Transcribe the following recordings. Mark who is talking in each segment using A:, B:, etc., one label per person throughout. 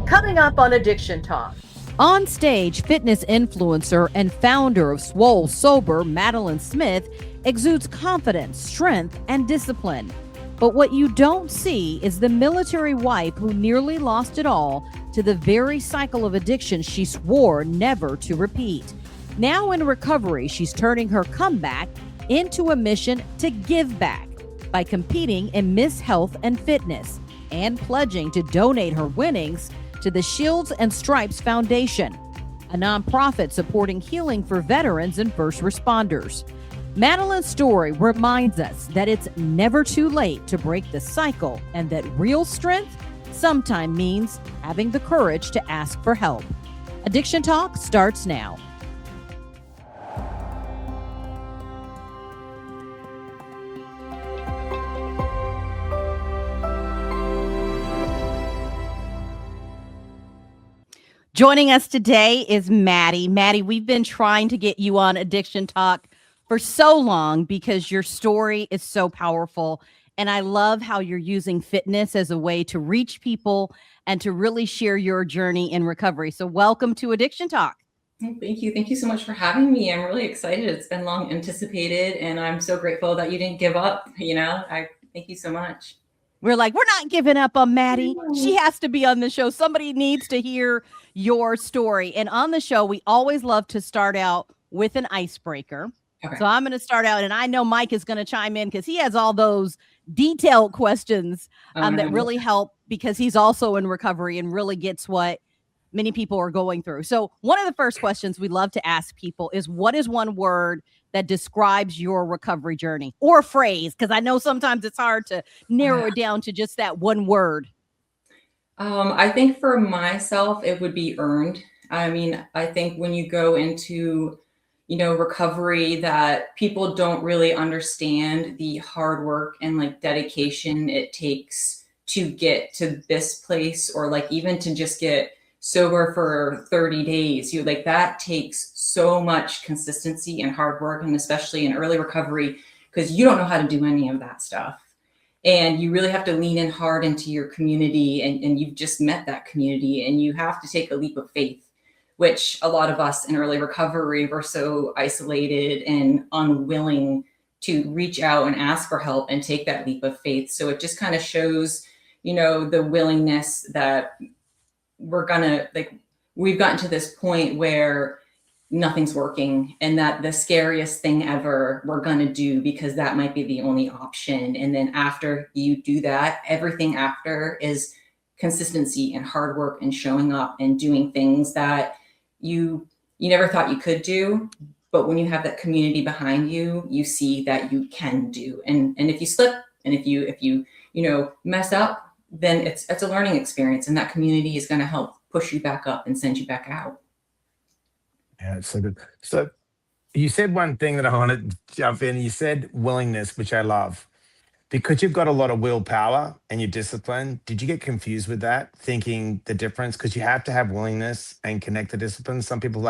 A: Coming up on Addiction Talk.
B: On stage, fitness influencer and founder of Swole Sober, Madeline Smith, exudes confidence, strength, and discipline. But what you don't see is the military wife who nearly lost it all to the very cycle of addiction she swore never to repeat. Now in recovery, she's turning her comeback into a mission to give back by competing in Miss Health and Fitness and pledging to donate her winnings to the Shields and Stripes Foundation, a nonprofit supporting healing for veterans and first responders. Madeline's story reminds us that it's never too late to break the cycle and that real strength sometimes means having the courage to ask for help. Addiction Talk starts now. Joining us today is Maddie. Maddie, we've been trying to get you on Addiction Talk for so long because your story is so powerful. And I love how you're using fitness as a way to reach people and to really share your journey in recovery. So welcome to Addiction Talk.
C: Thank you. Thank you so much for having me. I'm really excited. It's been long anticipated, and I'm so grateful that you didn't give up. I thank you so much.
B: We're not giving up on Maddie. She has to be on the show. Somebody needs to hear your story. And on the show, we always love to start out with an icebreaker. Okay. So I'm going to start out, and I know Mike is going to chime in because he has all those detailed questions that really help because he's also in recovery and really gets what many people are going through. So one of the first questions we love to ask people is, what is one word that describes your recovery journey, or a phrase? Because I know sometimes it's hard to narrow it down to just that one word.
C: I think for myself, it would be earned. I mean, I think when you go into, recovery, that people don't really understand the hard work and dedication it takes to get to this place, or even to just get sober for 30 days. That takes so much consistency and hard work, and especially in early recovery, because you don't know how to do any of that stuff. And you really have to lean in hard into your community, and you've just met that community, and you have to take a leap of faith, which a lot of us in early recovery were so isolated and unwilling to reach out and ask for help and take that leap of faith. So it just kind of shows, the willingness that we've gotten to this point where nothing's working, and that the scariest thing ever we're going to do because that might be the only option. And then after you do that, everything after is consistency and hard work and showing up and doing things that you never thought you could do. But when you have that community behind you, you see that you can do. And if you slip, and if you mess up, then it's a learning experience, and that community is going to help push you back up and send you back out.
D: Yeah, it's so good. So you said one thing that I want to jump in. You said willingness, which I love, because you've got a lot of willpower and you're disciplined. Did you get confused with that, thinking the difference? Because you have to have willingness and connect the discipline. Some people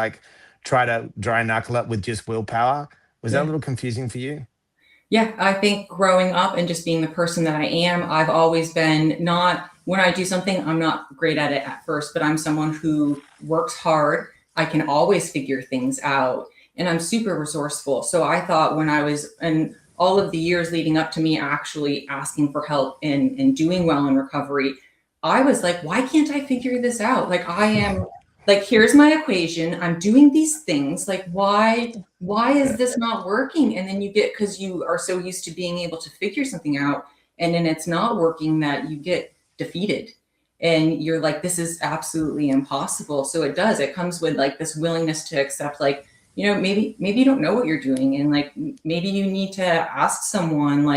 D: try to dry knuckle it with just willpower. Was that a little confusing for you?
C: Yeah, I think growing up and just being the person that I am, I've always been when I do something, I'm not great at it at first, but I'm someone who works hard. I can always figure things out, and I'm super resourceful. So I thought when I was in all of the years leading up to me actually asking for help and doing well in recovery, I was like, why can't I figure this out? I am here's my equation. I'm doing these things. Why is this not working? And then because you are so used to being able to figure something out, and then it's not working, that you get defeated. And you're like, this is absolutely impossible. So it comes with this willingness to accept, maybe you don't know what you're doing. And maybe you need to ask someone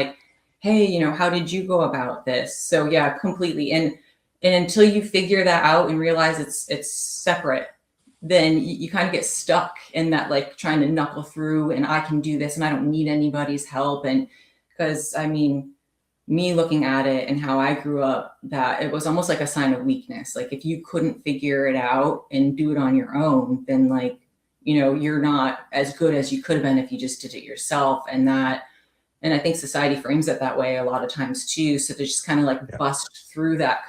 C: hey, how did you go about this? So yeah, completely. And until you figure that out and realize it's separate, then you kind of get stuck in that, trying to knuckle through, and I can do this and I don't need anybody's help. And because me looking at it and how I grew up, that it was almost like a sign of weakness. If you couldn't figure it out and do it on your own, then you're not as good as you could have been if you just did it yourself. And I think society frames it that way a lot of times too. So they just kind of bust through that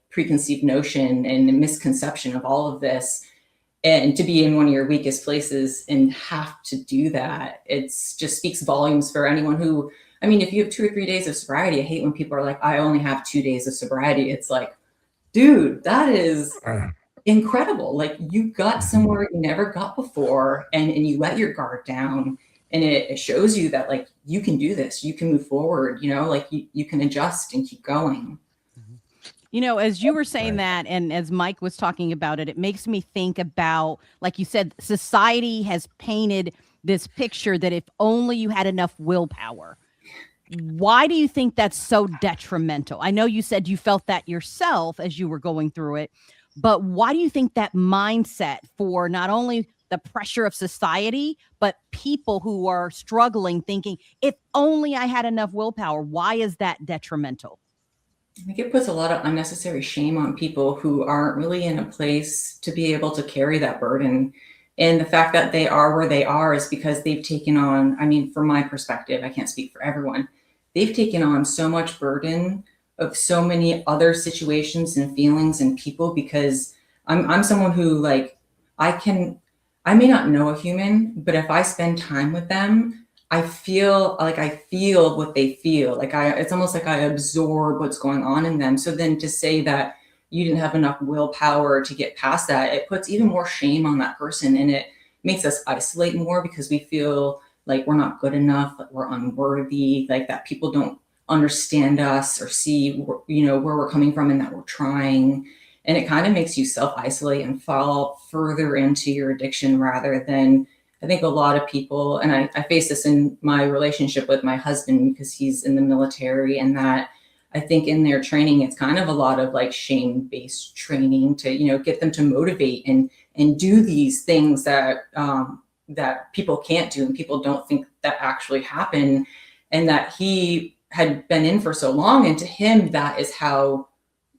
C: preconceived notion and misconception of all of this. And to be in one of your weakest places and have to do that, it's just speaks volumes for anyone who, I mean, if you have 2 or 3 days of sobriety, I hate when people are like, I only have 2 days of sobriety. It's like, dude, that is incredible. Like, you got somewhere you never got before, and you let your guard down, and it shows you that, like, you can do this, you can move forward, you know, like you can adjust and keep going.
B: You know, as you were saying that, and as Mike was talking about it, it makes me think about, like you said, society has painted this picture that if only you had enough willpower. Why do you think that's so detrimental? I know you said you felt that yourself as you were going through it, but why do you think that mindset for not only the pressure of society, but people who are struggling, thinking, if only I had enough willpower, why is that detrimental?
C: I think it puts a lot of unnecessary shame on people who aren't really in a place to be able to carry that burden. And the fact that they are where they are is because they've taken on, I mean, from my perspective, I can't speak for everyone, they've taken on so much burden of so many other situations and feelings and people, because I'm someone who, like, I may not know a human, but if I spend time with them, I feel what they feel. Like, it's almost like I absorb what's going on in them. So then to say that you didn't have enough willpower to get past that, it puts even more shame on that person, and it makes us isolate more because we feel like we're not good enough, like we're unworthy, like that people don't understand us or see, you know, where we're coming from and that we're trying. And it kind of makes you self-isolate and fall further into your addiction, rather than, I think a lot of people, and I face this in my relationship with my husband because he's in the military, and that I think in their training, it's kind of a lot of like shame-based training to, you know, get them to motivate and do these things that that people can't do and people don't think that actually happen, and that he had been in for so long. And to him, that is how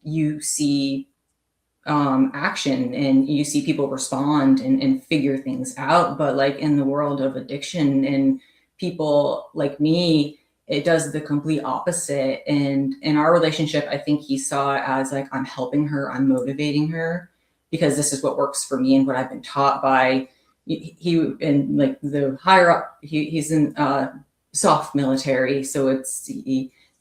C: you see action, and you see people respond and figure things out. But like in the world of addiction and people like me, it does the complete opposite. And in our relationship, I think he saw it as like, I'm helping her, I'm motivating her, because this is what works for me and what I've been taught by he, and like the higher up, he's in soft military, so it's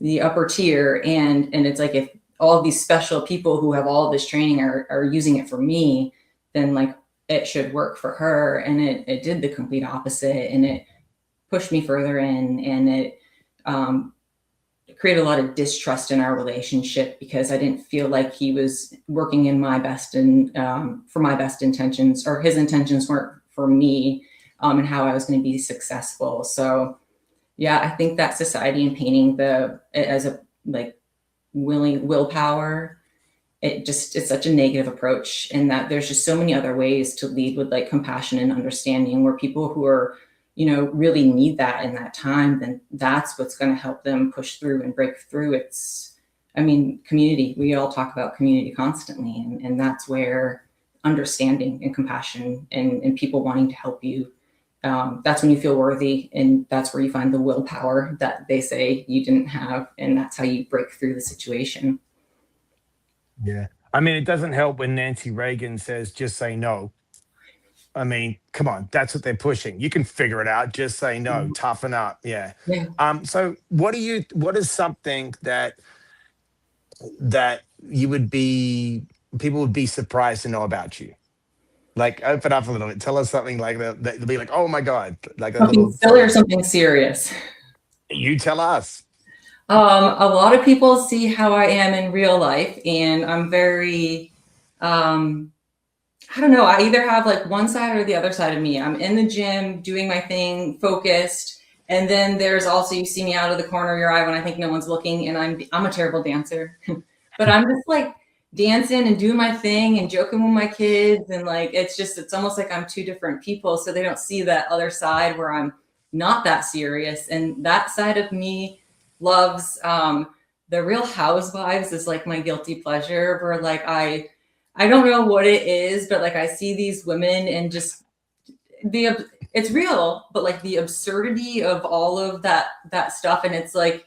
C: the upper tier, and it's like, if all these special people who have all this training are using it for me, then like it should work for her. And it did the complete opposite, and it pushed me further in, and it created a lot of distrust in our relationship, because I didn't feel like he was working in my best and for my best intentions, or his intentions weren't for me and how I was going to be successful. So yeah, I think that society and painting as a like willpower, it's such a negative approach, and that there's just so many other ways to lead with like compassion and understanding, where people who are, you know, really need that in that time, then that's what's going to help them push through and break through. It's, I mean, community, we all talk about community constantly, and that's where understanding and compassion and people wanting to help you, that's when you feel worthy, and that's where you find the willpower that they say you didn't have, and that's how you break through the situation.
D: Yeah. I mean, it doesn't help when Nancy Reagan says, just say no. I mean, come on, that's what they're pushing. You can figure it out. Just say no, toughen up. Yeah. So what is something that you would be, people would be surprised to know about you? Like, open up a little bit. Tell us something like that. They'll be like, oh my God. Like a
C: Something
D: little
C: silly or something serious?
D: You tell us.
C: A lot of people see how I am in real life, and I'm very, I don't know, I either have like one side or the other side of me. I'm in the gym doing my thing, focused. And then there's also, you see me out of the corner of your eye when I think no one's looking, and I'm a terrible dancer, but I'm just like dancing and doing my thing and joking with my kids. And like, it's almost like I'm two different people. So they don't see that other side where I'm not that serious. And that side of me loves the Real Housewives is like my guilty pleasure, where like I don't know what it is, but like I see these women and just it's real, but like the absurdity of all of that stuff, and it's like,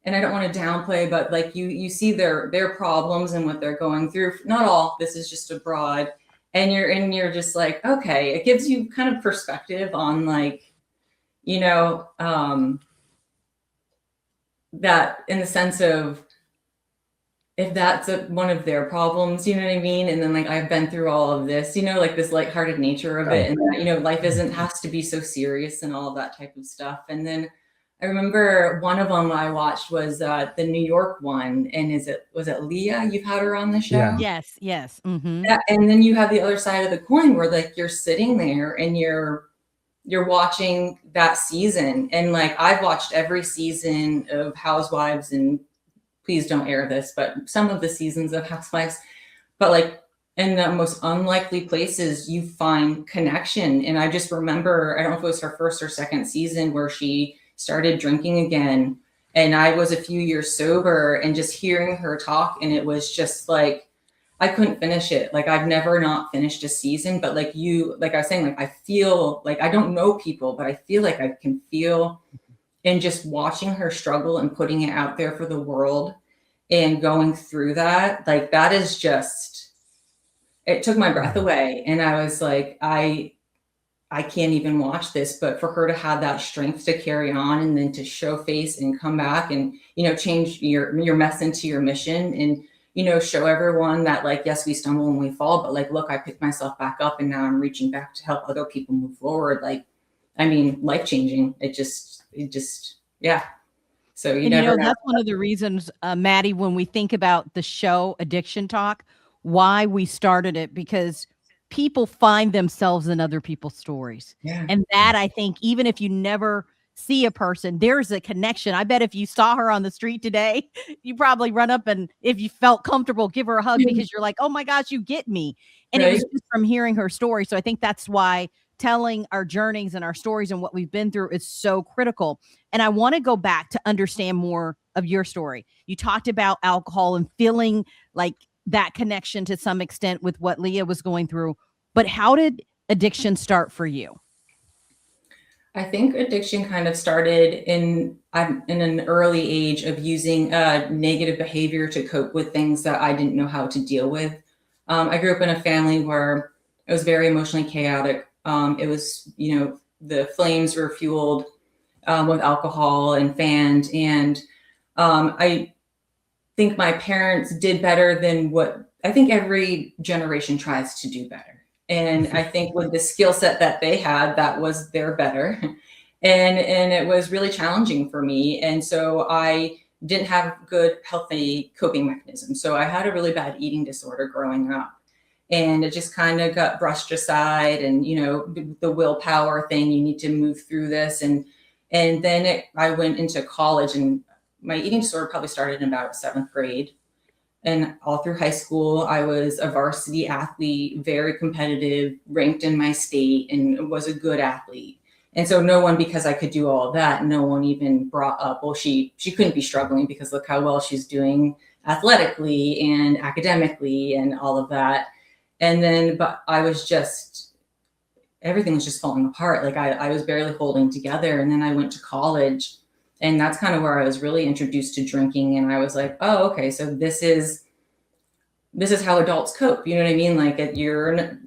C: and I don't want to downplay, but like you see their problems and what they're going through. Not all, this is just a broad, and you're just like, okay, it gives you kind of perspective on like, you know, that in the sense of if that's one of their problems, you know what I mean? And then like, I've been through all of this, you know, like this lighthearted nature of it. And that, you know, life has to be so serious and all of that type of stuff. And then I remember one of them I watched was the New York one. And was it Leah? You've had her on the show?
D: Yeah.
B: Yes. Mm-hmm.
C: Yeah, and then you have the other side of the coin where like you're sitting there and you're watching that season. And like, I've watched every season of Housewives, and please don't air this, but some of the seasons of Housewives, but like in the most unlikely places you find connection. And I just remember, I don't know if it was her first or second season where she started drinking again. And I was a few years sober, and just hearing her talk, and it was just like, I couldn't finish it. Like I've never not finished a season, but like I was saying, like, I feel like I don't know people, but I feel like I can feel, and just watching her struggle and putting it out there for the world and going through that, like that is just, it took my breath away. And I was like, I can't even watch this. But for her to have that strength to carry on, and then to show face and come back and, you know, change your mess into your mission, and, you know, show everyone that like, yes, we stumble and we fall, but like, look, I picked myself back up, and now I'm reaching back to help other people move forward. Like, I mean, life-changing. It just, yeah. So you never know.
B: That's one of the reasons, Maddie, when we think about the show Addiction Talk, why we started it, because people find themselves in other people's stories.
C: Yeah.
B: And that, I think, even if you never see a person, there's a connection. I bet if you saw her on the street today, you probably run up, and if you felt comfortable, give her a hug, because you're like, oh my gosh, you get me. And It was just from hearing her story. So I think that's why telling our journeys and our stories and what we've been through is so critical. And I want to go back to understand more of your story. You talked about alcohol and feeling like that connection to some extent with what Leah was going through, but how did addiction start for you?
C: I think addiction kind of started in an early age of using negative behavior to cope with things that I didn't know how to deal with. I grew up in a family where it was very emotionally chaotic. It was, you know, the flames were fueled with alcohol and fanned. And I think my parents did better than what I think every generation tries to do better. And I think with the skill set that they had, that was their better. And it was really challenging for me. And so I didn't have good, healthy coping mechanisms. So I had a really bad eating disorder growing up. And it just kind of got brushed aside. And, you know, the willpower thing, you need to move through this. And then I went into college, and my eating disorder probably started in about 7th grade. And all through high school, I was a varsity athlete, very competitive, ranked in my state, and was a good athlete. And so no one, because I could do all of that, no one even brought up, well, she couldn't be struggling because look how well she's doing athletically and academically and all of that. And then, but I was just, everything was just falling apart. Like I was barely holding together. And then I went to college, and that's kind of where I was really introduced to drinking. And I was like, oh, okay, so this is how adults cope. You know what I mean? Like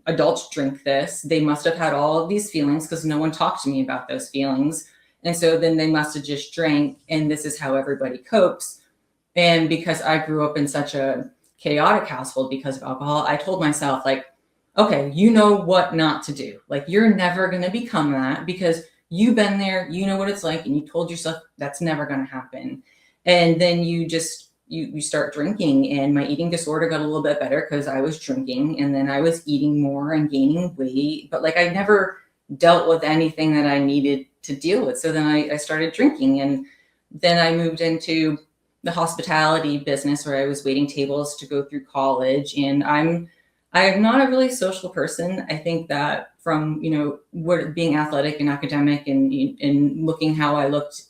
C: adults drink this. They must have had all of these feelings because no one talked to me about those feelings. And so then they must have just drank, and this is how everybody copes. And because I grew up in such a chaotic household because of alcohol, I told myself, like, okay, you know what not to do. Like, you're never going to become that because you've been there, you know what it's like, and you told yourself that's never going to happen. And then you start drinking, and my eating disorder got a little bit better because I was drinking, and then I was eating more and gaining weight, but like I never dealt with anything that I needed to deal with. So then I started drinking, and then I moved into the hospitality business where I was waiting tables to go through college. And I'm not a really social person. I think that from, you know, what being athletic and academic and looking how I looked,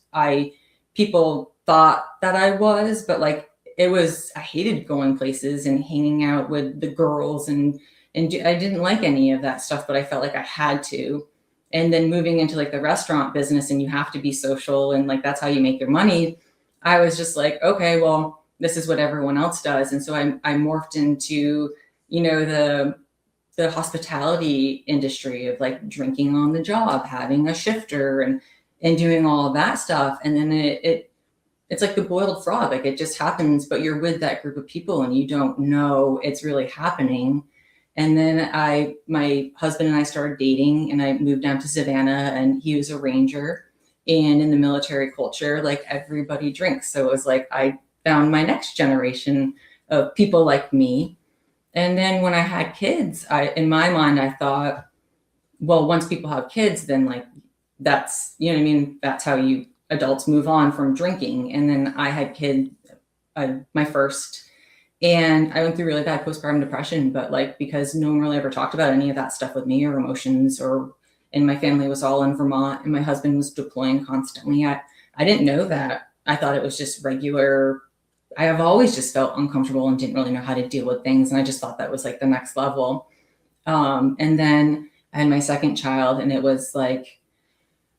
C: people thought that I was, but like I hated going places and hanging out with the girls and I didn't like any of that stuff, but I felt like I had to. And then moving into like the restaurant business, and you have to be social, and like that's how you make your money. I was just like, okay, well, this is what everyone else does. And so I morphed into, the hospitality industry of like drinking on the job, having a shifter and doing all of that stuff. And then it's like the boiled frog, like it just happens, but you're with that group of people and you don't know it's really happening. And then my husband and I started dating, and I moved down to Savannah, and he was a ranger. And in the military culture, like everybody drinks. So it was like I found my next generation of people like me. And then when I had kids, in my mind, I thought, well, once people have kids, then like that's, you know what I mean? That's how you adults move on from drinking. And then I had my first, and I went through really bad postpartum depression, but like, because no one really ever talked about any of that stuff with me or emotions, and my family was all in Vermont and my husband was deploying constantly. I didn't know that. I thought it was just regular. I have always just felt uncomfortable and didn't really know how to deal with things. And I just thought that was like the next level. And then I had my second child, and it was like,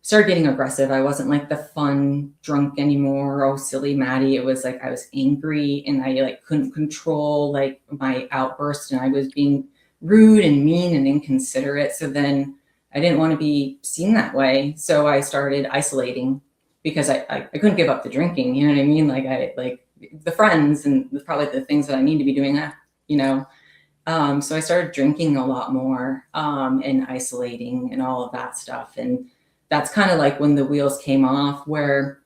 C: started getting aggressive. I wasn't like the fun drunk anymore. Oh, silly Maddie. It was like I was angry and I like couldn't control like my outburst, and I was being rude and mean and inconsiderate. So then I didn't want to be seen that way. So I started isolating because I couldn't give up the drinking. You know what I mean? Like I like the friends and probably the things that I need to be doing, so I started drinking a lot more and isolating and all of that stuff. And that's kind of like when the wheels came off, where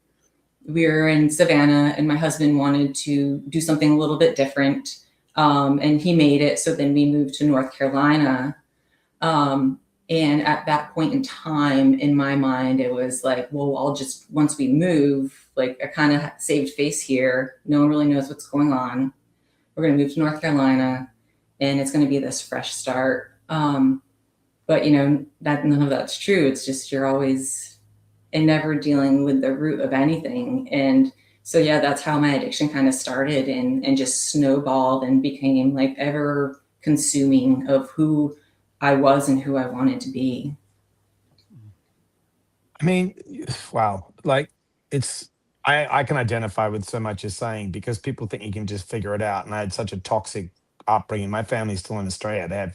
C: we were in Savannah and my husband wanted to do something a little bit different. And he made it. So then we moved to North Carolina. And at that point in time, in my mind, it was like, well, once we move, like I kind of saved face here. No one really knows what's going on. We're going to move to North Carolina, and it's going to be this fresh start. But that none of that's true. It's just, you're always and never dealing with the root of anything. And so, yeah, that's how my addiction kind of started and just snowballed and became like ever consuming of who I was and who I wanted to be.
D: I mean, wow. Like I can identify with so much you're saying, because people think you can just figure it out. And I had such a toxic upbringing. My family's still in Australia.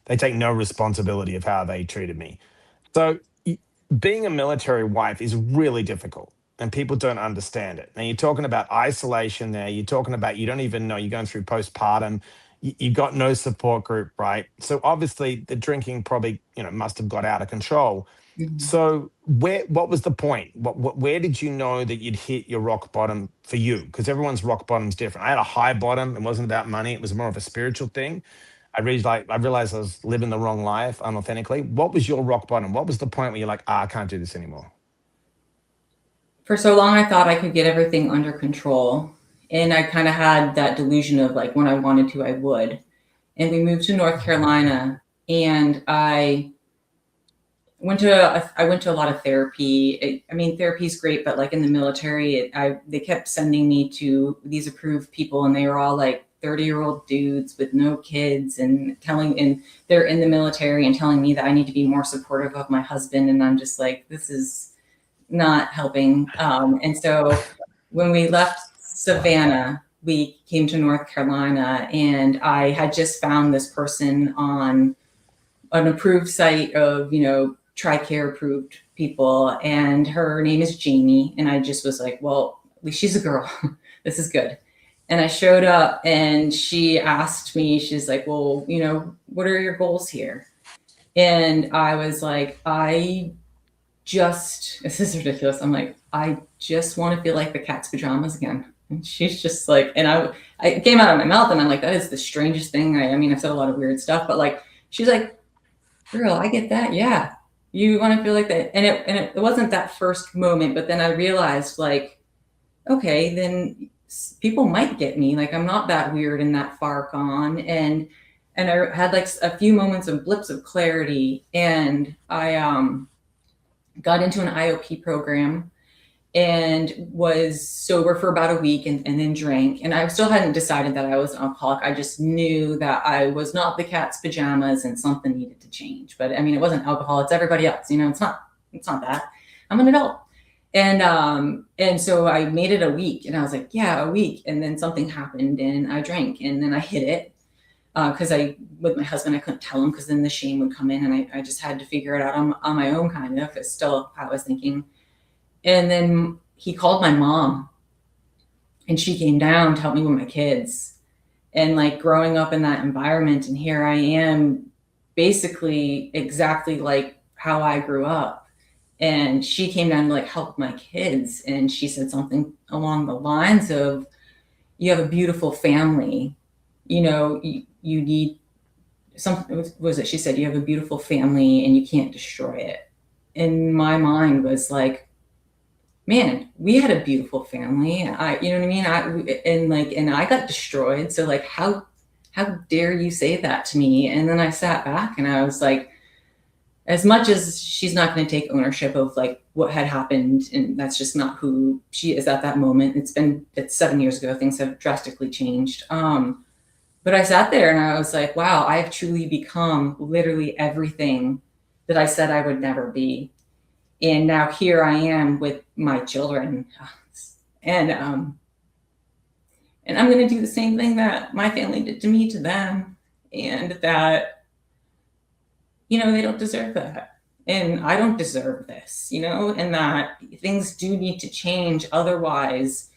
D: They take no responsibility of how they treated me. So being a military wife is really difficult, and people don't understand it. Now you're talking about isolation there. You're talking about, you don't even know, you're going through postpartum. You got no support group, right? So obviously the drinking probably, must have got out of control.
C: Mhm.
D: So what was the point? Where did you know that you'd hit your rock bottom for you? Because everyone's rock bottom's different. I had a high bottom. It wasn't about money. It was more of a spiritual thing. I realized I was living the wrong life unauthentically. What was your rock bottom? What was the point where you're like, I can't do this anymore?
C: For so long, I thought I could get everything under control. And I kind of had that delusion of like, when I wanted to, I would. And we moved to North Carolina, and I went to a lot of therapy. Therapy is great, but like in the military, they kept sending me to these approved people, and they were all like 30-year-old dudes with no kids, and they're in the military and telling me that I need to be more supportive of my husband. And I'm just like, this is not helping. And so when we left Savannah, we came to North Carolina, and I had just found this person on an approved site of, TRICARE approved people. And her name is Jamie. And I just was like, well, at least she's a girl. This is good. And I showed up, and she asked me, she's like, well, what are your goals here? And I was like, this is ridiculous. I'm like, I just want to feel like the cat's pajamas again. And she's just like, and I came out of my mouth, and I'm like, that is the strangest thing. I've said a lot of weird stuff, but like, she's like, girl, I get that. Yeah. You want to feel like that. And it wasn't that first moment, but then I realized like, okay, then people might get me. Like, I'm not that weird and that far gone. And I had like a few moments of blips of clarity, and I got into an IOP program and was sober for about a week, and then drank. And I still hadn't decided that I was an alcoholic. I just knew that I was not the cat's pajamas and something needed to change. But it wasn't alcohol. It's everybody else. It's not that. I'm an adult. And so I made it a week, and I was like, yeah, a week. And then something happened and I drank, and then I hid it. Cause with my husband, I couldn't tell him, cause then the shame would come in, and I just had to figure it out on my own, kind of. It's still how I was thinking. And then he called my mom, and she came down to help me with my kids. And like growing up in that environment, and here I am basically exactly like how I grew up. And she came down to like help my kids. And she said something along the lines of, you have a beautiful family. You know, you need something, was it? She said, you have a beautiful family and you can't destroy it. And my mind was like, man, we had a beautiful family. You know what I mean? And I got destroyed. So like, how dare you say that to me? And then I sat back and I was like, as much as she's not going to take ownership of like what had happened, and that's just not who she is at that moment. It's 7 years ago. Things have drastically changed. But I sat there and I was like, wow, I've truly become literally everything that I said I would never be. And now here I am with my children. And I'm going to do the same thing that my family did to me, to them. And that, you know, they don't deserve that. And I don't deserve this, you know, and that things do need to change. Otherwise,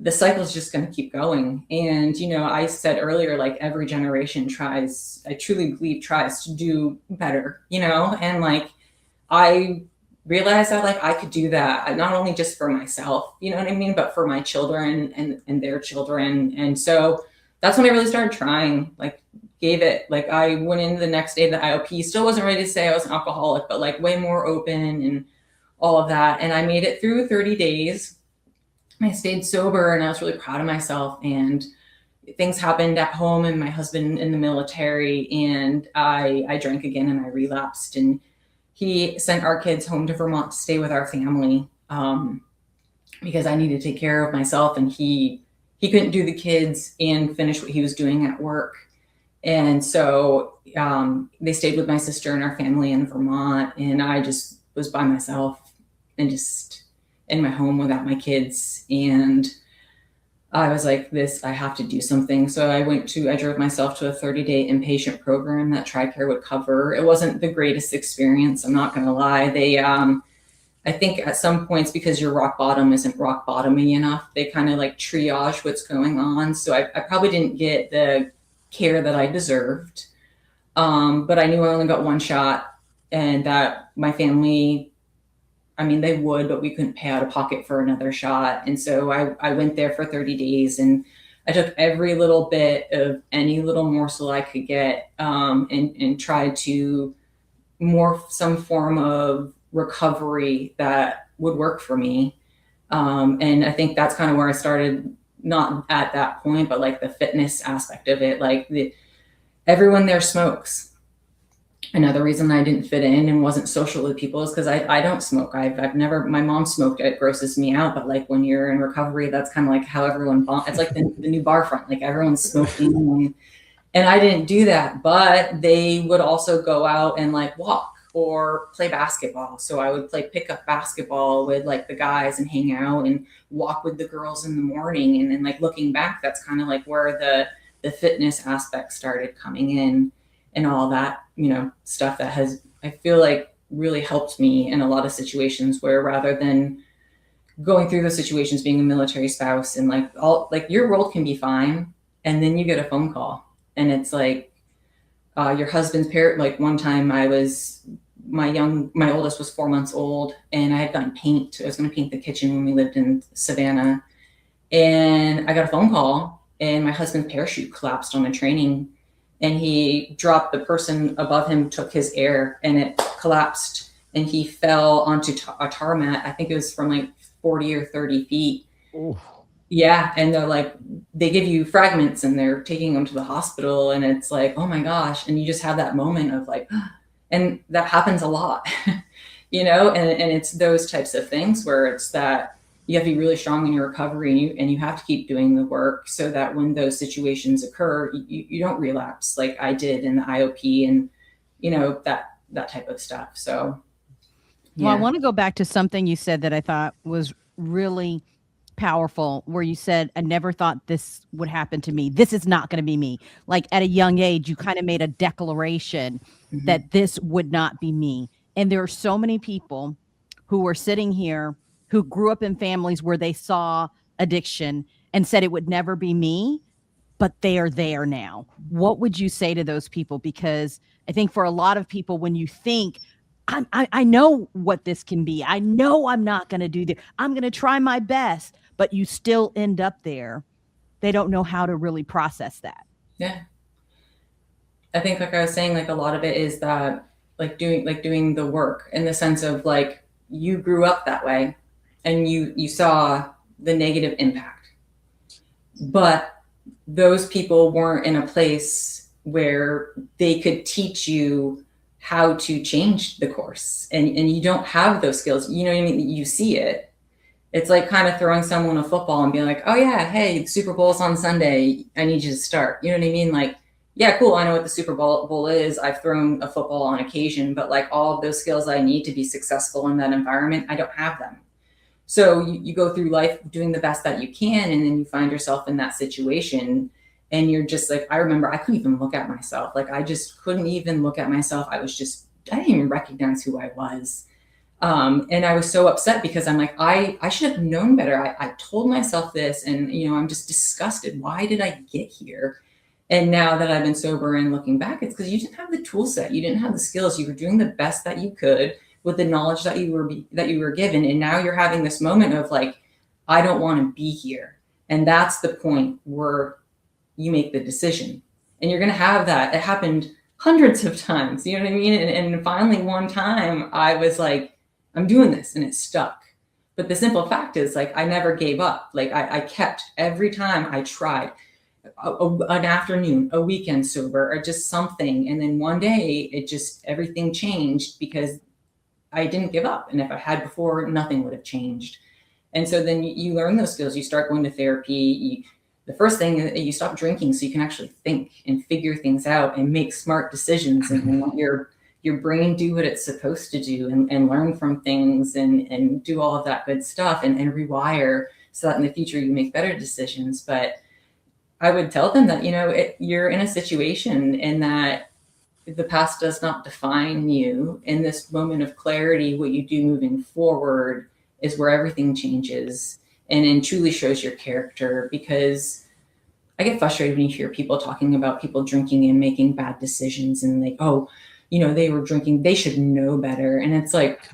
C: the cycle is just going to keep going. And, you know, I said earlier, like every generation tries, I truly believe tries to do better, you know, and like I realized that like I could do that, not only just for myself, you know what I mean, but for my children and their children. And so that's when I really started trying, like gave it, like I went in the next day, the IOP, still wasn't ready to say I was an alcoholic, but like way more open and all of that. And I made it through 30 days. I stayed sober and I was really proud of myself. And things happened at home and my husband in the military, and I drank again and I relapsed. And he sent our kids home to Vermont to stay with our family because I needed to take care of myself, and he couldn't do the kids and finish what he was doing at work. And so they stayed with my sister and our family in Vermont, and I just was by myself and just in my home without my kids. And I was like, I have to do something. So I drove myself to a 30-day inpatient program that TRICARE would cover. It wasn't the greatest experience, I'm not going to lie. They, I think at some points, because your rock bottom isn't rock bottomy enough, they kind of like triage what's going on. So I probably didn't get the care that I deserved. But I knew I only got one shot, and that my family, I mean, they would, but we couldn't pay out of pocket for another shot. And so I went there for 30 days and I took every little bit of any little morsel I could get and tried to morph some form of recovery that would work for me. And I think that's kind of where I started, not at that point, but like the fitness aspect of it. Like everyone there smokes. Another reason I didn't fit in and wasn't social with people is because I don't smoke. I've never, my mom smoked, it grosses me out. But like when you're in recovery, that's kind of like how everyone, it's like the new bar front, like everyone's smoking. And I didn't do that, but they would also go out and like walk or play basketball. So I would play pickup basketball with like the guys and hang out and walk with the girls in the morning. And then like looking back, that's kind of like where the fitness aspect started coming in. And all that, you know, stuff that has, I feel like, really helped me in a lot of situations where, rather than going through those situations, being a military spouse and like your world can be fine, and then you get a phone call and it's like your husband's parent. Like one time my oldest was 4 months old, and I had gotten paint. I was going to paint the kitchen when we lived in Savannah, and I got a phone call, and my husband's parachute collapsed on a training. And he dropped, the person above him took his air and it collapsed, and he fell onto a tar mat. I think it was from like 40 or 30 feet. Ooh. Yeah. And they're like, they give you fragments and they're taking them to the hospital, and it's like, oh my gosh. And you just have that moment of like, and that happens a lot, you know, and it's those types of things where it's that you have to be really strong in your recovery, and you have to keep doing the work so that when those situations occur, you don't relapse like I did in the IOP and, you know, that type of stuff. So
B: Well, I want to go back to something you said that I thought was really powerful, where you said, I never thought this would happen to me. This is not going to be me. Like at a young age, you kind of made a declaration that this would not be me. And there are so many people who are sitting here who grew up in families where they saw addiction and said it would never be me, but they are there now. What would you say to those people? Because I think for a lot of people, when you think, I know what this can be, I know I'm not going to do this, I'm going to try my best, but you still end up there. They don't know how to really process that.
C: Yeah. I think, like I was saying, like a lot of it is that doing the work, in the sense of like, you grew up that way and you saw the negative impact, but those people weren't in a place where they could teach you how to change the course, and you don't have those skills. You know what I mean? You see it. It's like kind of throwing someone a football and being like, oh yeah, hey, the Super Bowl's on Sunday, I need you to start. You know what I mean? Like, yeah, cool, I know what the Super Bowl is, I've thrown a football on occasion, but like all of those skills I need to be successful in that environment, I don't have them. So you go through life doing the best that you can, and then you find yourself in that situation, and you're just like, I remember I couldn't even look at myself. Like, I just couldn't even look at myself. I didn't even recognize who I was. And I was so upset because I'm like, I should have known better. I told myself this, and, you know, I'm just disgusted. Why did I get here? And now that I've been sober and looking back, it's because you didn't have the tool set. You didn't have the skills. You were doing the best that you could with the knowledge that you were given. And now you're having this moment of like, I don't want to be here. And that's the point where you make the decision. And you're going to have that. It happened hundreds of times. You know what I mean? And finally, one time I was like, I'm doing this, and it stuck. But the simple fact is, like, I never gave up. Like, I kept, every time I tried, an afternoon, a weekend sober, or just something. And then one day everything changed because I didn't give up. And if I had before, nothing would have changed. And so then you learn those skills. You start going to therapy. The first thing is you stop drinking so you can actually think and figure things out and make smart decisions, and let your brain do what it's supposed to do, and learn from things, and do all of that good stuff, and rewire, so that in the future you make better decisions. But I would tell them that, you know, you're in a situation, and that the past does not define you. In this moment of clarity, what you do moving forward is where everything changes, and truly shows your character. Because I get frustrated when you hear people talking about people drinking and making bad decisions, and like, oh, you know, they were drinking, they should know better. And it's like,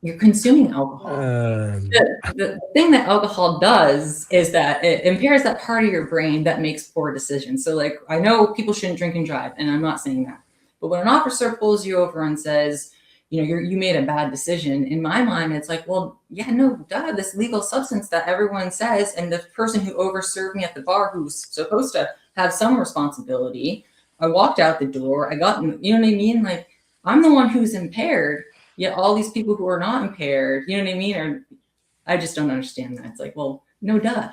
C: you're consuming alcohol. The thing that alcohol does is that it impairs that part of your brain that makes poor decisions. So like, I know people shouldn't drink and drive, and I'm not saying that, but when an officer pulls you over and says, you know, you made a bad decision, in my mind, it's like, well, yeah, no, duh, this legal substance that everyone says, and the person who overserved me at the bar, who's supposed to have some responsibility, I walked out the door, I got, you know what I mean? Like, I'm the one who's impaired, yet all these people who are not impaired, you know what I mean? Or I just don't understand that. It's like, well, no, duh,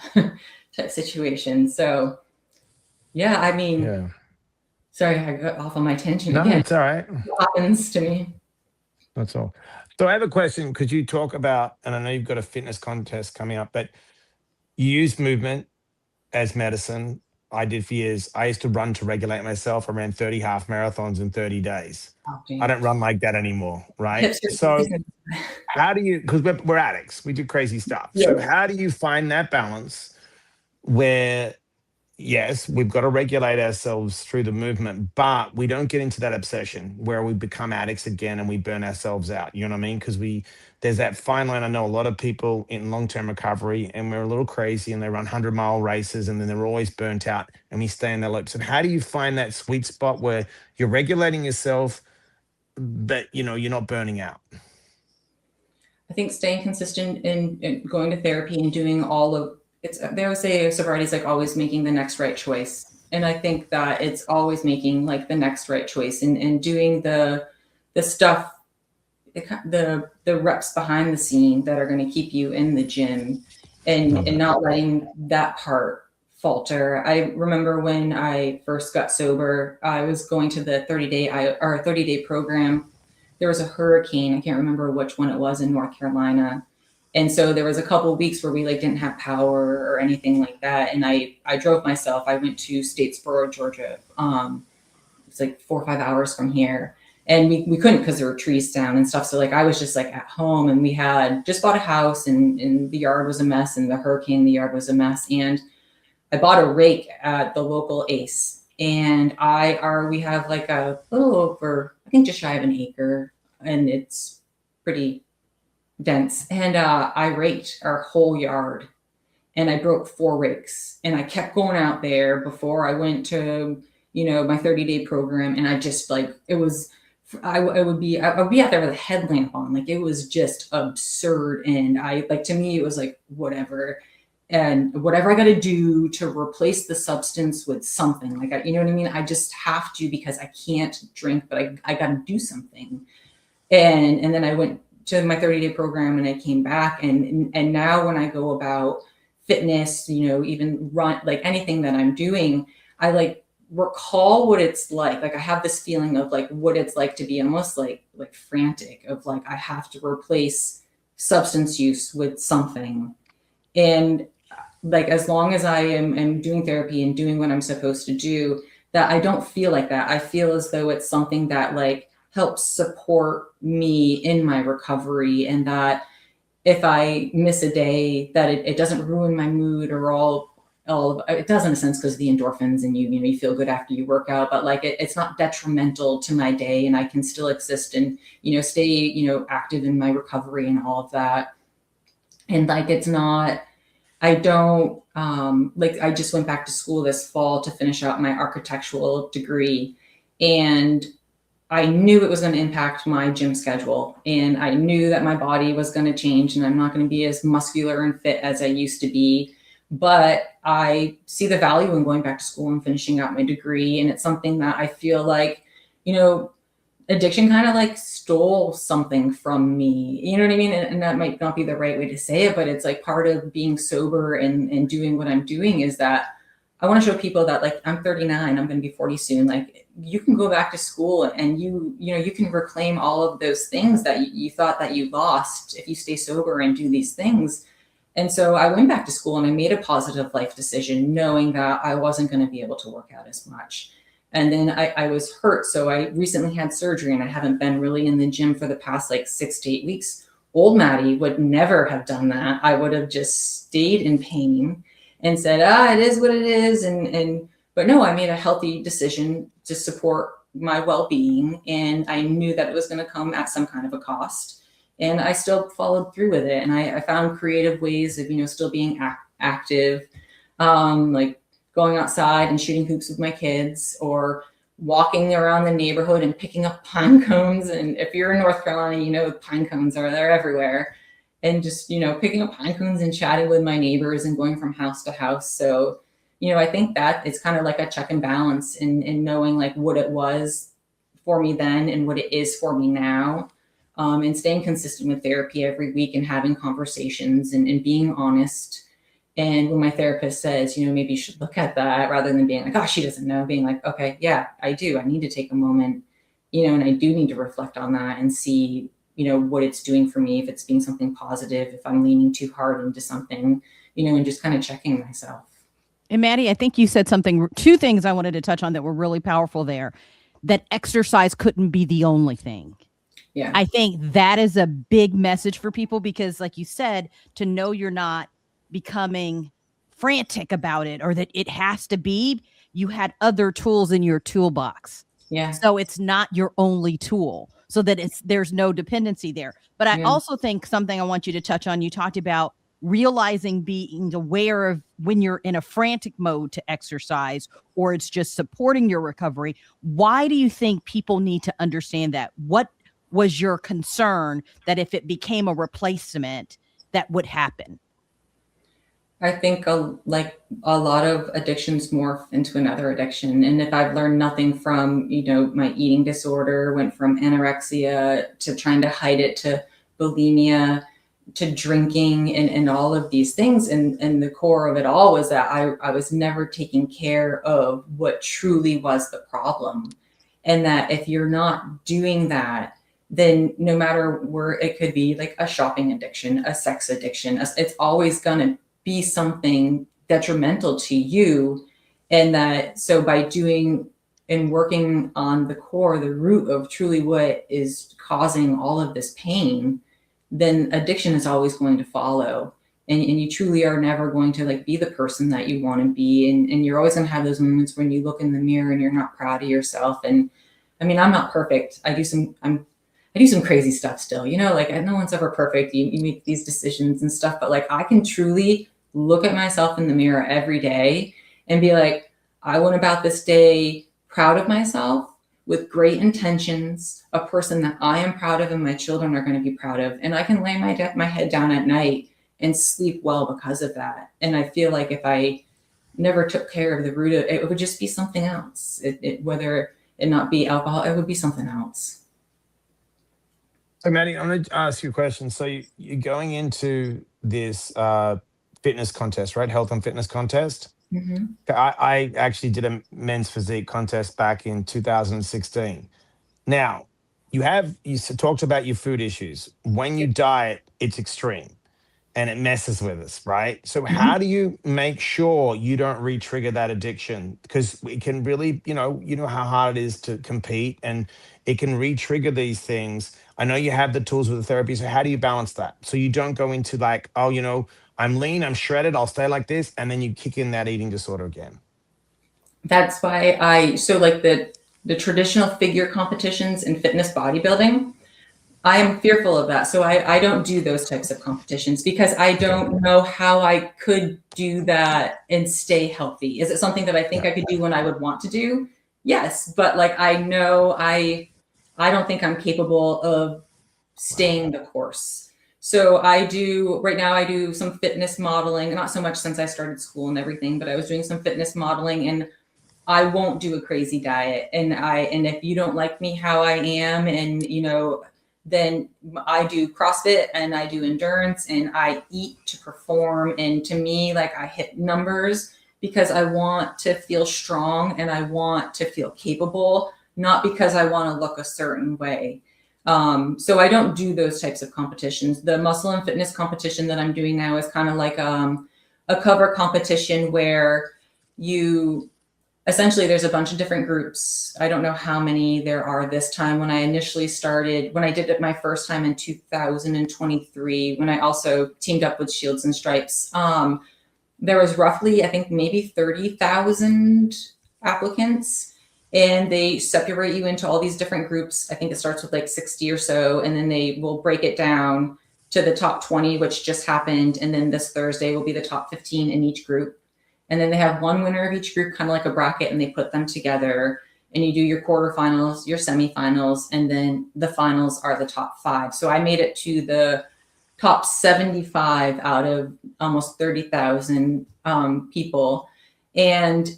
C: type situation. So yeah, I mean,
D: Yeah.
C: Sorry, I got off on my tangent
D: No,
C: again.
D: it's all right.
C: It happens to me.
D: That's all. So I have a question. Could you talk about, and I know you've got a fitness contest coming up, but you use movement as medicine. I did for years. I used to run to regulate myself. I ran 30 half marathons in 30 days.
C: Oh, geez.
D: I don't run like that anymore, right?
C: Hips are-
D: So how do you, because we're addicts, we do crazy stuff.
C: Yeah.
D: So how do you find that balance where, yes, we've got to regulate ourselves through the movement, but we don't get into that obsession where we become addicts again and we burn ourselves out. You know what I mean? Because there's that fine line. I know a lot of people in long-term recovery, and we're a little crazy, and they run 100-mile races, and then they're always burnt out, and we stay in their loops. And how do you find that sweet spot where you're regulating yourself, but you know you're not burning out?
C: I think staying consistent in going to therapy and doing all of it's, they always say sobriety is like always making the next right choice. And I think that it's always making like the next right choice, and doing the stuff, the reps behind the scene that are going to keep you in the gym, and not letting that part falter. I remember when I first got sober, I was going to the 30-day program there was a hurricane. I can't remember which one it was in North Carolina. And so there was a couple of weeks where we like didn't have power or anything like that. And I drove myself. I went to Statesboro, Georgia. It's like 4 or 5 hours from here. And we couldn't because there were trees down and stuff. So like I was just like at home, and we had just bought a house, and the yard was a mess, and the hurricane, the yard was a mess. And I bought a rake at the local Ace, and we have like a little over, I think just shy of an acre, and it's pretty dense. And I raked our whole yard, and I broke 4 rakes, and I kept going out there before I went to, my 30-day program. And I just like, I would be out there with a headlamp on. Like it was just absurd. And to me, it was like, whatever. And whatever I got to do to replace the substance with something, like, you know what I mean? I just have to, because I can't drink, but I got to do something. And then I went to my 30-day program, and I came back, and now when I go about fitness, even run, like anything that I'm doing, I like recall what it's like I have this feeling of like what it's like to be almost like frantic, of like I have to replace substance use with something. And like as long as I am doing therapy and doing what I'm supposed to do, that I don't feel like that. I feel as though it's something that like helps support me in my recovery, and that if I miss a day, that it doesn't ruin my mood or all it does in a sense, because the endorphins, and you feel good after you work out, but like it's not detrimental to my day, and I can still exist and stay active in my recovery and all of that. And like it's not, I don't I just went back to school this fall to finish out my architectural degree, and I knew it was going to impact my gym schedule, and I knew that my body was going to change, and I'm not going to be as muscular and fit as I used to be. But I see the value in going back to school and finishing out my degree. And it's something that I feel like, addiction kind of like stole something from me. You know what I mean? And that might not be the right way to say it, but it's like part of being sober and doing what I'm doing is that I want to show people that like I'm 39, I'm going to be 40 soon. Like you can go back to school, and you can reclaim all of those things that you thought that you lost if you stay sober and do these things. And so I went back to school, and I made a positive life decision, knowing that I wasn't going to be able to work out as much. And then I was hurt. So I recently had surgery, and I haven't been really in the gym for the past like 6 to 8 weeks. Old Maddie would never have done that. I would have just stayed in pain and said, it is what it is. But no, I made a healthy decision to support my well-being. And I knew that it was going to come at some kind of a cost. And I still followed through with it. And I found creative ways of, still being active, like going outside and shooting hoops with my kids, or walking around the neighborhood and picking up pine cones. And if you're in North Carolina, pine cones they're everywhere. And just, picking up pine cones and chatting with my neighbors and going from house to house. So, I think that it's kind of like a check and balance in knowing like what it was for me then and what it is for me now. And staying consistent with therapy every week, and having conversations and being honest. And when my therapist says, maybe you should look at that, rather than being like, oh, she doesn't know, being like, okay, yeah, I do. I need to take a moment, and I do need to reflect on that and see, what it's doing for me, if it's being something positive, if I'm leaning too hard into something, and just kind of checking myself.
B: And Maddie, I think you said two things I wanted to touch on that were really powerful there, that exercise couldn't be the only thing.
C: Yeah.
B: I think that is a big message for people, because like you said, to know you're not becoming frantic about it, or that it has to be, you had other tools in your toolbox.
C: Yeah.
B: So it's not your only tool, so that there's no dependency there. But I also think something I want you to touch on, you talked about realizing, being aware of when you're in a frantic mode to exercise, or it's just supporting your recovery. Why do you think people need to understand that? What was your concern that if it became a replacement, that would happen?
C: I think a lot of addictions morph into another addiction. And if I've learned nothing from, my eating disorder, went from anorexia to trying to hide it, to bulimia, to drinking, and all of these things. And the core of it all was that I was never taking care of what truly was the problem. And that if you're not doing that, then no matter where it could be, like a shopping addiction, a sex addiction, it's always going to be something detrimental to you. And that, so by doing and working on the core, the root of truly what is causing all of this pain, then addiction is always going to follow. And you truly are never going to like be the person that you want to be. And you're always going to have those moments when you look in the mirror and you're not proud of yourself. And I mean, I'm not perfect. I do some crazy stuff still, you know, like no one's ever perfect. You make these decisions and stuff, but like I can truly look at myself in the mirror every day and be like, I went about this day proud of myself, with great intentions, a person that I am proud of and my children are going to be proud of. And I can lay my head down at night and sleep well because of that. And I feel like if I never took care of the root of it, it would just be something else. Whether it not be alcohol, it would be something else.
D: So, Maddie, I'm going to ask you a question. So, you're going into this fitness contest, right? Health and fitness contest.
C: Mm-hmm.
D: I actually did a men's physique contest back in 2016. Now, you talked about your food issues. When you diet, it's extreme and it messes with us, right? So how do you make sure you don't re-trigger that addiction? Because it can really, you know how hard it is to compete, and it can re-trigger these things. I know you have the tools with the therapy. So how do you balance that? So you don't go into like, oh, I'm lean, I'm shredded, I'll stay like this, and then you kick in that eating disorder again.
C: That's why so like the traditional figure competitions in fitness bodybuilding, I am fearful of that. So I don't do those types of competitions because I don't know how I could do that and stay healthy. Is it something that I think I could do when I would want to do? Yes. But like, I know I don't think I'm capable of staying the course. So right now I do some fitness modeling, not so much since I started school and everything, but I was doing some fitness modeling, and I won't do a crazy diet. And if you don't like me how I am, and then I do CrossFit and I do endurance and I eat to perform. And to me, like, I hit numbers because I want to feel strong and I want to feel capable, not because I want to look a certain way. So I don't do those types of competitions. The muscle and fitness competition that I'm doing now is kind of like a cover competition where essentially there's a bunch of different groups. I don't know how many there are this time. When I initially started, when I did it my first time in 2023, when I also teamed up with Shields and Stripes, there was roughly, I think maybe 30,000 applicants. And they separate you into all these different groups. I think it starts with like 60 or so, and then they will break it down to the top 20, which just happened. And then this Thursday will be the top 15 in each group. And then they have one winner of each group, kind of like a bracket, and they put them together. And you do your quarterfinals, your semifinals, and then the finals are the top 5. So I made it to the top 75 out of almost 30,000 people. And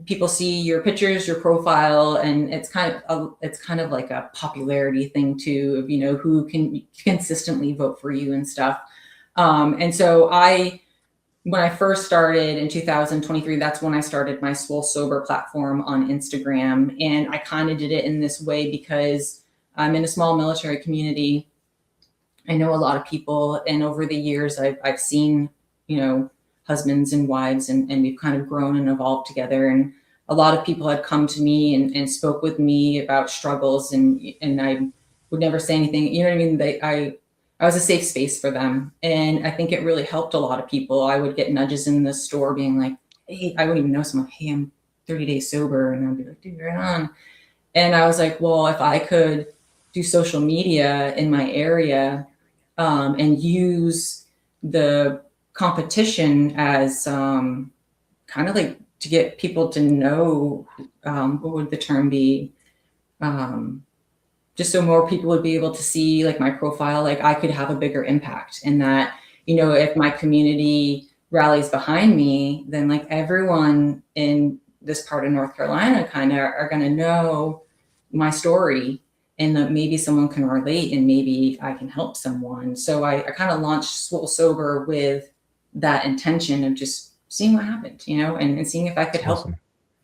C: people see your pictures, your profile, and it's kind of like a popularity thing too, of who can consistently vote for you and stuff. And so when I first started in 2023, that's when I started my Swole Sober platform on Instagram, and I kind of did it in this way because I'm in a small military community. I know a lot of people, and over the years, I've seen husbands and wives, and we've kind of grown and evolved together. And a lot of people had come to me and spoke with me about struggles, and I would never say anything. You know what I mean? I was a safe space for them. And I think it really helped a lot of people. I would get nudges in the store being like, hey, I wouldn't even know someone, hey, I'm 30 days sober. And I'd be like, dude, right on. And I was like, well, if I could do social media in my area and use the competition as kind of like to get people to know, what would the term be? Just so more people would be able to see like my profile, like I could have a bigger impact, and that, if my community rallies behind me, then like everyone in this part of North Carolina kind of are going to know my story, and that maybe someone can relate and maybe I can help someone. So I kind of launched Swole Sober with that intention of just seeing what happened, and seeing if I could help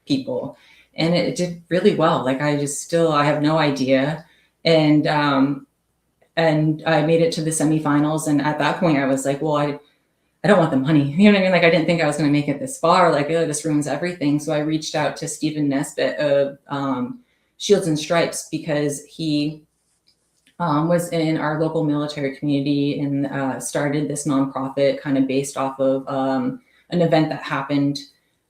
C: people. And it did really well. Like I have no idea And I made it to the semifinals. And at that point I was like, well, I don't want the money. You know what I mean? Like, I didn't think I was going to make it this far. Like, oh, this ruins everything. So I reached out to Stephen Nesbitt of Shields and Stripes, because he was in our local military community and started this nonprofit kind of based off of an event that happened,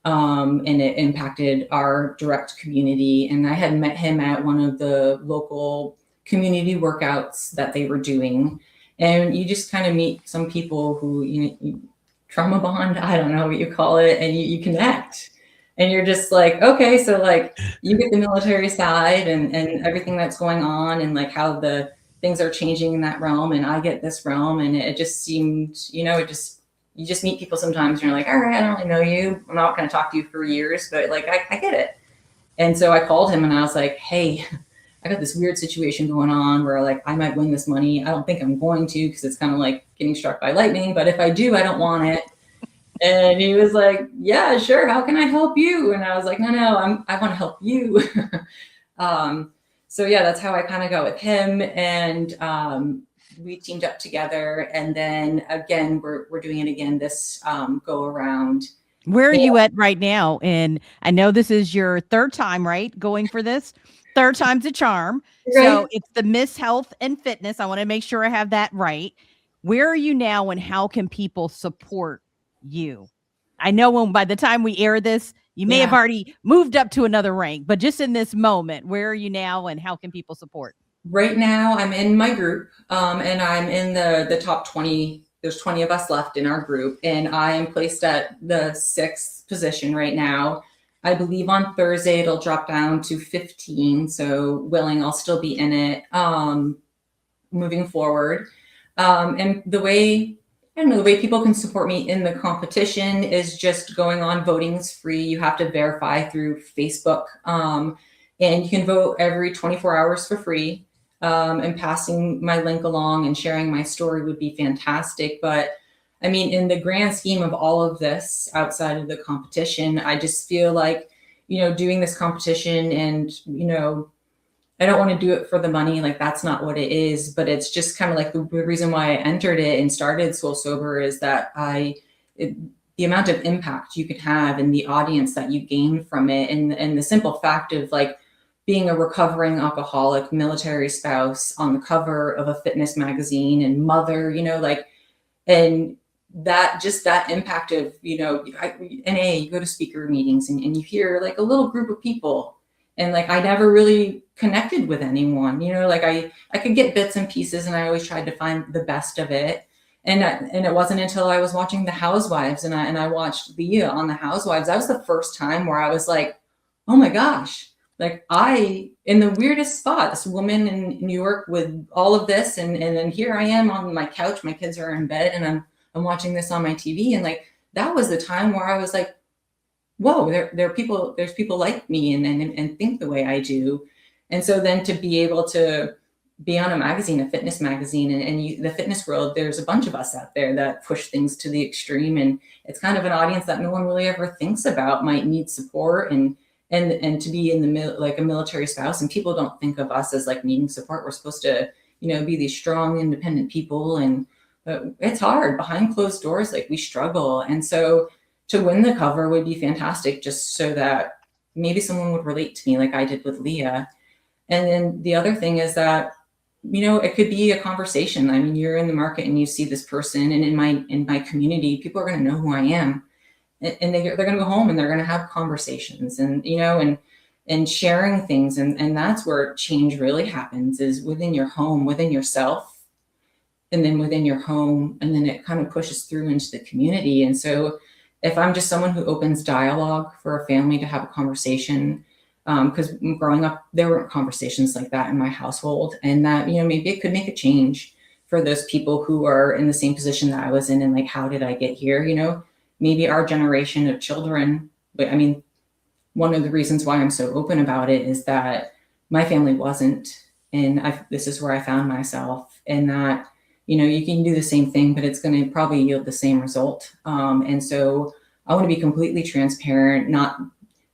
C: and it impacted our direct community. And I had met him at one of the local community workouts that they were doing. And you just kind of meet some people who you trauma bond, I don't know what you call it, and you connect. And you're just like, okay, so like you get the military side and everything that's going on, and like how the things are changing in that realm, and I get this realm. And it just seemed, you just meet people sometimes and you're like, all right, I don't really know you. I'm not going to talk to you for years, but like, I get it. And so I called him and I was like, hey, I got this weird situation going on where like I might win this money. I don't think I'm going to, because it's kind of like getting struck by lightning. But if I do, I don't want it. And he was like, yeah, sure. How can I help you? And I was like, no, I want to help you. So yeah, that's how I kind of got with him. And we teamed up together. And then again, we're doing it again this go around.
B: Where are you at right now? And I know this is your third time, right? Going for this. Third time's a charm.
C: Right.
B: So it's the Miss Health and Fitness. I want to make sure I have that right. Where are you now, and how can people support you? I know when by the time we air this, you may have already moved up to another rank, but just in this moment, where are you now and how can people support?
C: Right now, I'm in my group, and I'm in the top 20. There's 20 of us left in our group, and I am placed at the 6th position right now. I believe on Thursday it'll drop down to 15. So willing, I'll still be in it moving forward. And the way people can support me in the competition is just going on. Voting's free. You have to verify through Facebook, and you can vote every 24 hours for free. And passing my link along and sharing my story would be fantastic. But I mean, in the grand scheme of all of this outside of the competition, I just feel like, doing this competition and, I don't want to do it for the money. Like, that's not what it is, but it's just kind of like the reason why I entered it and started Swole Sober is that the amount of impact you could have and the audience that you gain from it. And the simple fact of like being a recovering alcoholic, military spouse on the cover of a fitness magazine and mother, and that impact of, NA, you go to speaker meetings and you hear like a little group of people, and like I never really connected with anyone, like I could get bits and pieces, and I always tried to find the best of it. And it wasn't until I was watching The Housewives and I watched Leah on The Housewives, that was the first time where I was like, oh my gosh, like in the weirdest spot, this woman in New York with all of this, and then here I am on my couch, my kids are in bed, and I'm watching this on my TV. And like, that was the time where I was like, whoa, there's people like me and think the way I do. And so then to be able to be on a fitness magazine, and the fitness world, there's a bunch of us out there that push things to the extreme. And it's kind of an audience that no one really ever thinks about might need support, and to be in like a military spouse, and people don't think of us as like needing support. We're supposed to, be these strong, independent people. And it's hard behind closed doors. Like, we struggle. And so to win the cover would be fantastic, just so that maybe someone would relate to me like I did with Leah. And then the other thing is that, it could be a conversation. I mean, you're in the market and you see this person, and in my community, people are going to know who I am, and they're going to go home and they're going to have conversations, and, and sharing things. And that's where change really happens, is within your home, within yourself, and then within your home. And then it kind of pushes through into the community. And so if I'm just someone who opens dialogue for a family to have a conversation, because growing up, there weren't conversations like that in my household, and that, maybe it could make a change for those people who are in the same position that I was in. And like, how did I get here? Maybe our generation of children, but I mean, one of the reasons why I'm so open about it is that my family wasn't, and this is where I found myself, and that, you can do the same thing, but it's going to probably yield the same result. And so I want to be completely transparent, not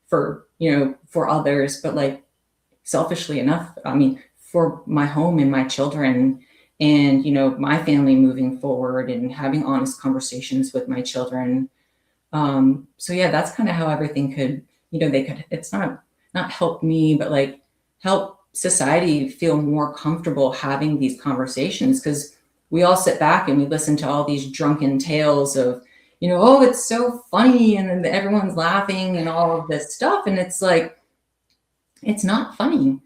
C: for, for others, but like selfishly enough, I mean, for my home and my children and, my family moving forward and having honest conversations with my children. So yeah, that's kind of how everything could, it's not help me, but like help society feel more comfortable having these conversations. Cause we all sit back and we listen to all these drunken tales of, oh, it's so funny. And then everyone's laughing and all of this stuff. And it's like, it's not funny.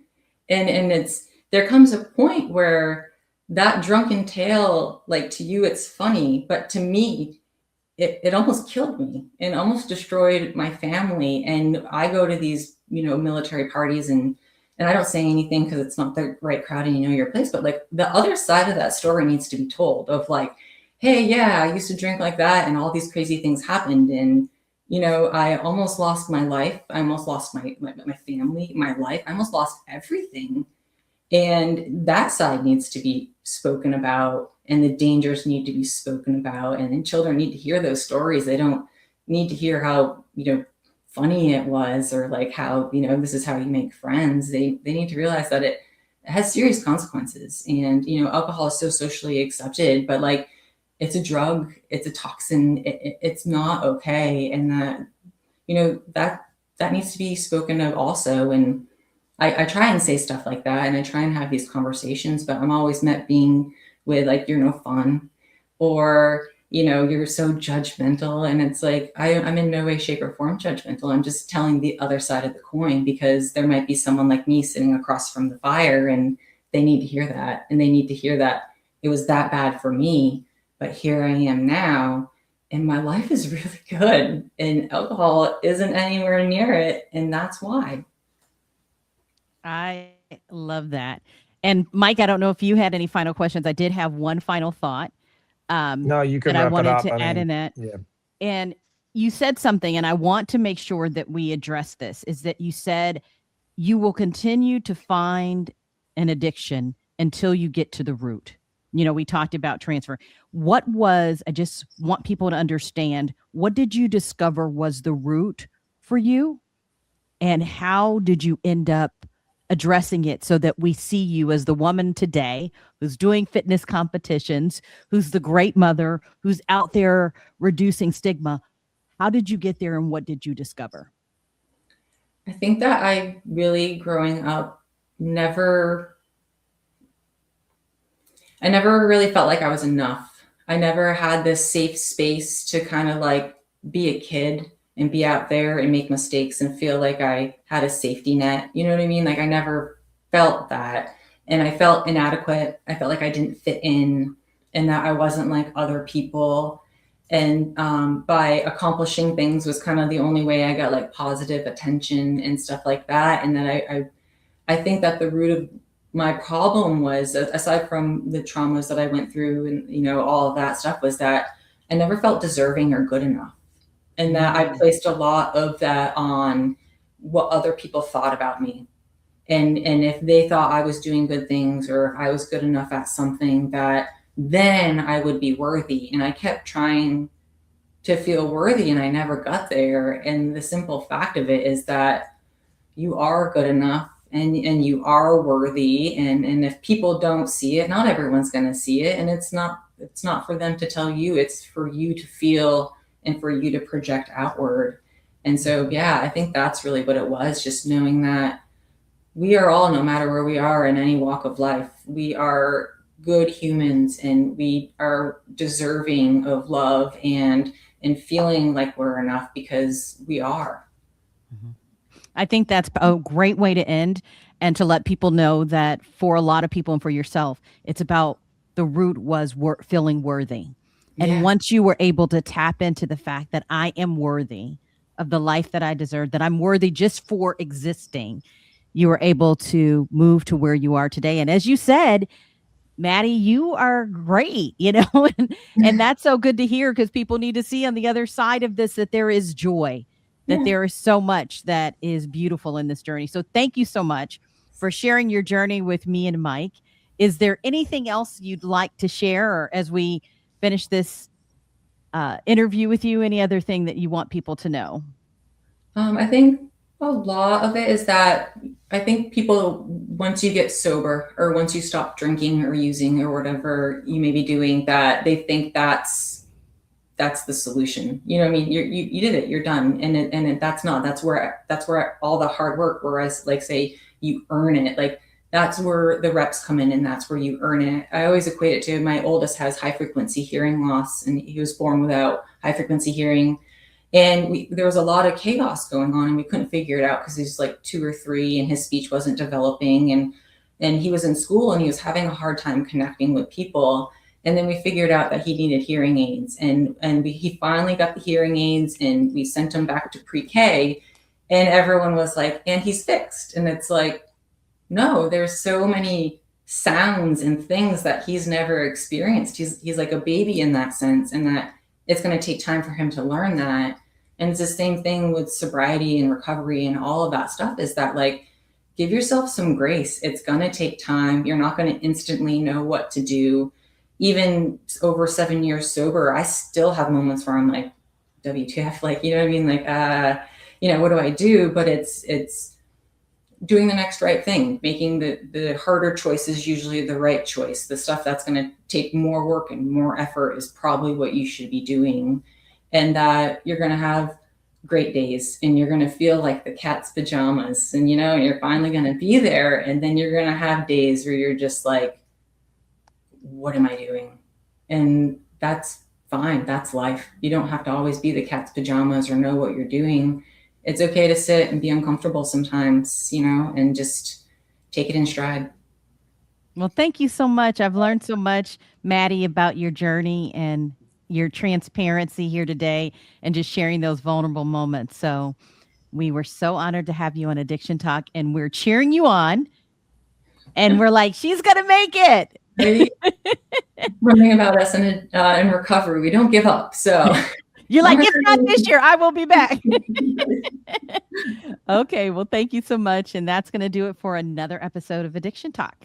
C: And there comes a point where that drunken tale, like to you, it's funny, but to me, it almost killed me and almost destroyed my family. And I go to these, military parties and I don't say anything because it's not the right crowd and your place, but like the other side of that story needs to be told of like, hey, yeah, I used to drink like that and all these crazy things happened. And, I almost lost my life. I almost lost my family, my life. I almost lost everything. And that side needs to be spoken about and the dangers need to be spoken about. And then children need to hear those stories. They don't need to hear how, funny it was or like how, this is how you make friends. They need to realize that it has serious consequences. And, alcohol is so socially accepted, but like it's a drug, it's a toxin, it's not okay. And that, that needs to be spoken of also. And I try and say stuff like that and I try and have these conversations, but I'm always met being with like, you're no fun or, you're so judgmental. And it's like, I'm in no way, shape or form judgmental. I'm just telling the other side of the coin because there might be someone like me sitting across from the fire and they need to hear that. And they need to hear that it was that bad for me, but here I am now and my life is really good and alcohol isn't anywhere near it. And that's why.
B: I love that. And Mike, I don't know if you had any final questions. I did have one final thought.
D: No, you can
B: that I
D: wrap it
B: wanted
D: up.
B: to add in that.
D: Yeah.
B: And you said something, and I want to make sure that we address this, is that you said you will continue to find an addiction until you get to the root. We talked about transfer. I just want people to understand, what did you discover was the root for you? And how did you end up addressing it so that we see you as the woman today who's doing fitness competitions, who's the great mother, who's out there reducing stigma? How did you get there and what did you discover?
C: I think that I really, growing up, I never really felt like I was enough. I never had this safe space to kind of like be a kid and be out there and make mistakes and feel like I had a safety net. You know what I mean? Like I never felt that. And I felt inadequate. I felt like I didn't fit in and that I wasn't like other people. And by accomplishing things was kind of the only way I got like positive attention and stuff like that. And then I think that the root of my problem was, aside from the traumas that I went through and, all of that stuff, was that I never felt deserving or good enough. And that I placed a lot of that on what other people thought about me. And if they thought I was doing good things or if I was good enough at something, that then I would be worthy. And I kept trying to feel worthy and I never got there. And the simple fact of it is that you are good enough and you are worthy. And if people don't see it, not everyone's going to see it. And it's not for them to tell you, it's for you to feel and for you to project outward. And so, yeah, I think that's really what it was, just knowing that we are all, no matter where we are in any walk of life, we are good humans and we are deserving of love and feeling like we're enough because we are.
B: I think that's a great way to end and to let people know that for a lot of people and for yourself, it's about the root was feeling worthy. And once you were able to tap into the fact that I am worthy of the life that I deserve, that I'm worthy just for existing, you were able to move to where you are today. And as you said, Maddie, you are great, and that's so good to hear because people need to see on the other side of this that there is joy, that there is so much that is beautiful in this journey. So thank you so much for sharing your journey with me and Mike. Is there anything else you'd like to share or as we finish this interview with you? Any other thing that you want people to know?
C: I think a lot of it is that I think people once you get sober, or once you stop drinking or using or whatever you may be doing, that they think that's the solution. You know what I mean? You did it, you're done. And that's not, that's where all the hard work, whereas like say you earn it, like that's where the reps come in, and that's where you earn it. I always equate it to, my oldest has high frequency hearing loss, and he was born without high frequency hearing. And there was a lot of chaos going on, and we couldn't figure it out because he's like 2 or 3 and his speech wasn't developing. And he was in school and he was having a hard time connecting with people. And then we figured out that he needed hearing aids, and he finally got the hearing aids, and we sent him back to pre-K, and everyone was like, and he's fixed. And it's like, no, there's so many sounds and things that he's never experienced. He's like a baby in that sense, and that it's going to take time for him to learn that. And it's the same thing with sobriety and recovery and all of that stuff, is that like, give yourself some grace. It's going to take time. You're not going to instantly know what to do. Even over 7 years sober, I still have moments where I'm like, WTF, like, you know what I mean? Like, what do I do? But it's doing the next right thing, making the harder choice is usually the right choice. The stuff that's going to take more work and more effort is probably what you should be doing. And that you're going to have great days, and you're going to feel like the cat's pajamas, and, you're finally going to be there. And then you're going to have days where you're just like, what am I doing? And that's fine. That's life. You don't have to always be the cat's pajamas or know what you're doing. It's okay to sit and be uncomfortable sometimes, and just take it in stride.
B: Well, thank you so much. I've learned so much, Maddie, about your journey and your transparency here today, and just sharing those vulnerable moments. So we were so honored to have you on Addiction Talk, and we're cheering you on. And we're like, she's going to make it.
C: One thing about us in recovery, we don't give up. So
B: you're like, if not this year, I will be back. Okay. Well, thank you so much. And that's going to do it for another episode of Addiction Talk.